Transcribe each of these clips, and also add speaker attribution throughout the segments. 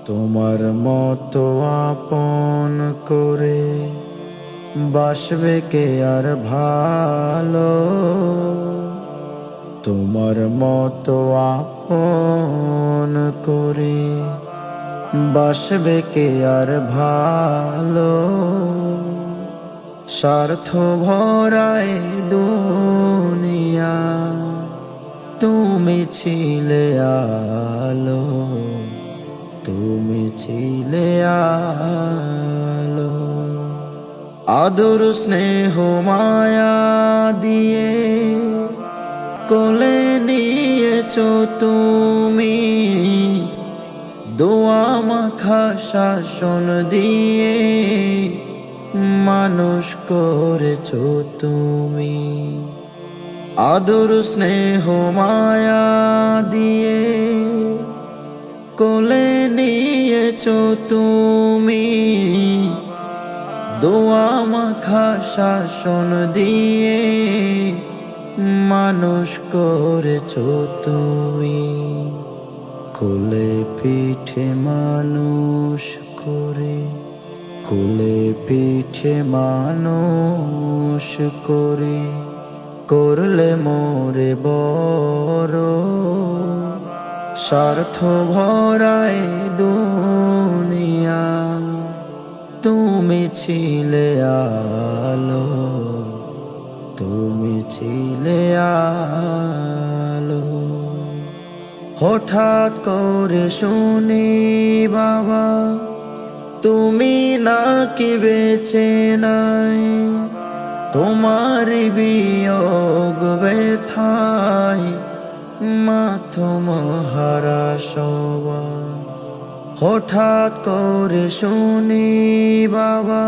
Speaker 1: তোমার মতো আপন করে বাসবে কে আর ভালো। তোমার মতো আপন করে বাসবে কে আর ভালো। স্বার্থ ভরায় দুনিয়া, তুমি ছিলে আলো, তুমি ছিলে আলো। আদর স্নেহ মায়া দিয়ে কোলে নিয়েছো তুমি, দোয়া মাখা শাসন দিয়ে মানুষ করেছো তুমি। আদর স্নেহ মায়া দিয়ে কোলে নিয়েছো তুমি, দোয়া মাখা শাসন দিয়ে মানুষ করেছো তুমি। কোলে পিঠে মানুষ করে, কোলে পিঠে মানুষ করে করলে মোরে বড়। স্বার্থ ভরায় দুনিয়া, তুমি ছিলে আলো, তুমি ছিলে আলো। হঠাৎ করে শুনি বাবা তুমি নাকি বেঁচে নাই, তোমার বিয়োগ ব্যথায় মাথম হারা সবাই। হঠাৎ করে শুনি বাবা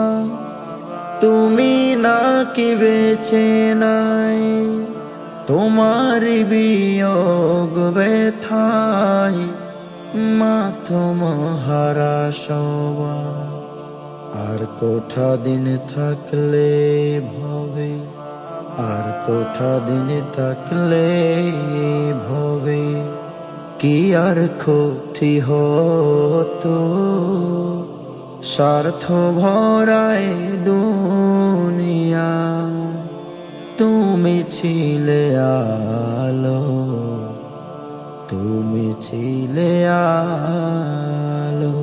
Speaker 1: তুমি নাকি বেঁচে নাই, তোমার বিয়োগ ব্যথায় মাথম হারা সবাই। আর কোঠা দিন থাকলে ভবে, আর কোঠা দিন থাকলে ভবে কি আর ক্ষতি হতো। স্বার্থ ভরায় দুনিয়া, তুমি ছিলে আলো, তুমি ছিলে আলো।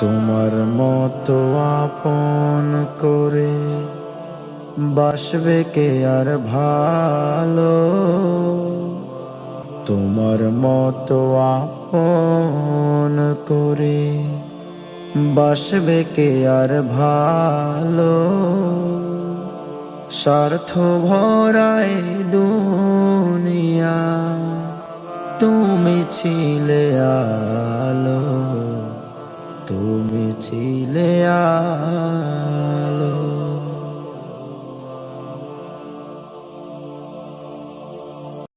Speaker 1: তোমার মতো আপন করে বাসবে কে আর ভালো। তোমার মতো আপন করে বাসবে কে আর ভালো। স্বার্থ ভরায় দুনিয়া, তুমি ছিলে আলো, তুমি ছিলে